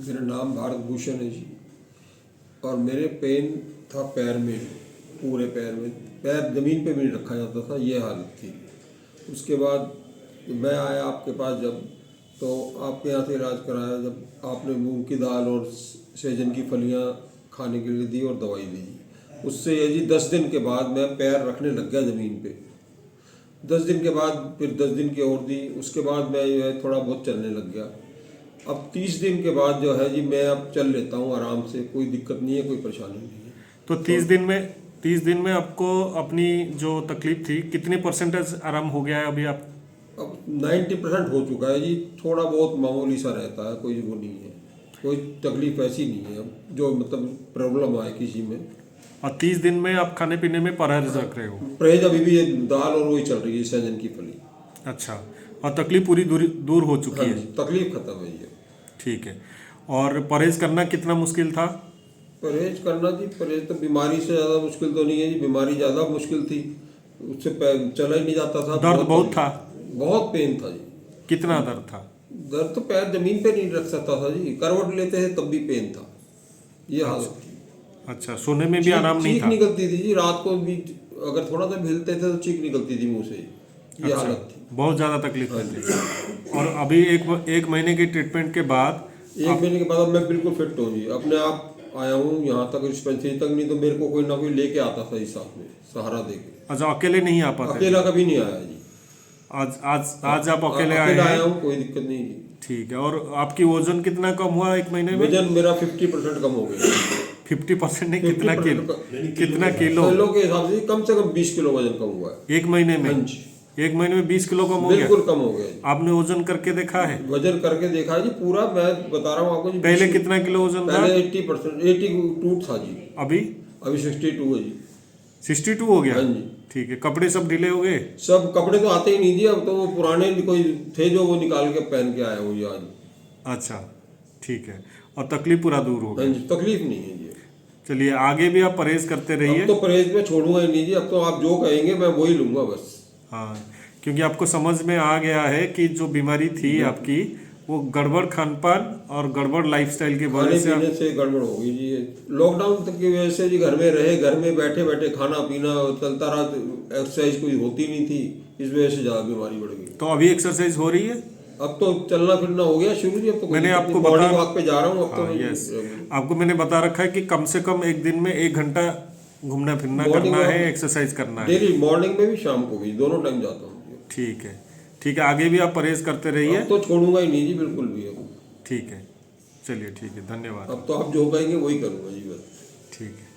मेरा नाम भारत भूषण है जी। और मेरे पेन था पैर में, पूरे पैर में, पैर ज़मीन पे भी नहीं रखा जाता था, ये हालत थी। उसके बाद मैं आया आपके पास जब, तो आपके यहाँ से इलाज कराया, जब आपने मूंग की दाल और सहजन की फलियाँ खाने के लिए दी और दवाई दी। उससे ये जी 10 दिन के बाद मैं पैर रखने लग गया ज़मीन पे। 10 दिन के बाद फिर 10 दिन की और दी, उसके बाद मैं जो है थोड़ा बहुत चलने लग गया। अब 30 दिन के बाद जो है जी मैं अब चल लेता हूँ आराम से, कोई दिक्कत नहीं है, कोई परेशानी नहीं है। तो 30 दिन में आपको अपनी जो तकलीफ थी कितने परसेंटेज आराम हो गया है अभी आप? अब 90% हो चुका है जी। थोड़ा बहुत मामूली सा रहता है, कोई वो नहीं है, कोई तकलीफ ऐसी नहीं है जो मतलब प्रॉब्लम आए किसी में। और 30 दिन में आप खाने पीने में परहेज रख रहे हो? परहेज अभी भी ये दाल और वही चल रही है, सहजन की फली। अच्छा, और तकलीफ पूरी दूर हो चुकी हाँ है? जी, तकलीफ खत्म है ये। ठीक है। और परहेज करना कितना मुश्किल था? परहेज करना जी, परहेज तो बीमारी से ज़्यादा मुश्किल तो नहीं है जी, बीमारी ज़्यादा मुश्किल थी। उससे चला ही नहीं जाता था। दर्द बहुत था? बहुत पेन था जी। कितना दर्द था? दर्द तो पैर जमीन पे नहीं रख सकता था जी, करवट लेते थे तब भी पेन था, ये हालत थी। अच्छा, सोने में भी आराम नहीं चीख था? निकलती थी जी, रात को भी अगर थोड़ा सा हिलते थे तो चीख निकलती थी मुंह से, ये अच्छा, हालत थी। बहुत ज़्यादा तकलीफ थी। और अभी एक महीने के ट्रीटमेंट के बाद? एक महीने के बाद अब मैं बिल्कुल फिट हूँ जी। अपने आप आया हूँ यहाँ तक, डिस्पेंसरी तक, नहीं तो मेरे को कोई ना कोई लेके आता था इस साथ में, सहारा दे के। अच्छा, अकेले नहीं आ पाते? अकेला कभी नहीं आया जी। आज आज आज आप अकेले आए अकेला हैं? आया हूँ, कोई दिक्कत नहीं जी। ठीक है। और आपकी वजन कितना कम हुआ एक महीने में? वजन मेरा 50% कम हो गया। 50% नहीं, कितना 50% किलो? कितना किलो? किलो के हिसाब से कम 20 किलो वजन कम हुआ है एक महीने में? हाँ जी, एक महीने में 20 किलो कम हो गया? बिल्कुल कम हो गया जी। आपने वजन करके देखा है? वजन करके देखा है जी पूरा, मैं बता रहा हूँ आपको जी। पहले कितना किलो वजन था? पहले 82 था जी। अभी? अभी 62 है जी। 62 हो गया? हाँ जी। ठीक है। कपड़े सब ढीले हो गए? सब कपड़े तो आते ही नहीं जी, अब तो वो पुराने कोई थे जो वो निकाल के पहन के आया हूँ जी आज। अच्छा, ठीक है। और तकलीफ पूरा दूर हो हाँ गई? जी, तकलीफ नहीं है जी। चलिए, आगे भी आप परहेज करते रहिए। अब तो परहेज में छोड़ूंगा ही नहीं जी, अब तो आप जो कहेंगे मैं वही लूंगा बस। हाँ, क्योंकि आपको समझ में आ गया है कि जो बीमारी थी आपकी, वो गड़बड़ खान पान और गड़बड़ लाइफस्टाइल की खाने वजह से पीने से गड़बड़ हो गई जी। लॉकडाउन तक की वजह से जी, घर में रहे, घर में बैठे बैठे खाना पीना चलता रहा, एक्सरसाइज कोई होती नहीं थी, इस वजह से ज़्यादा बीमारी बढ़ गई। तो अभी एक्सरसाइज हो रही है? अब तो चलना फिरना हो गया शुरू जी। अब तो मैंने आपको मॉर्निंग वॉक पे जा रहा हूँ अब तो। यस, आपको मैंने बता रखा है कि कम से कम एक दिन में 1 घंटा घूमना फिरना Morning करना walk है, एक्सरसाइज करना है। डेली, मॉर्निंग में भी शाम को भी, दोनों टाइम जाता हूँ जी। ठीक है, ठीक है। आगे भी आप परहेज करते रहिए। अब तो छोड़ूंगा ही नहीं जी, बिल्कुल भी। अब ठीक है, चलिए, ठीक है, धन्यवाद। अब तो आप जो कहेंगे वही करूँगा जी बस। ठीक है।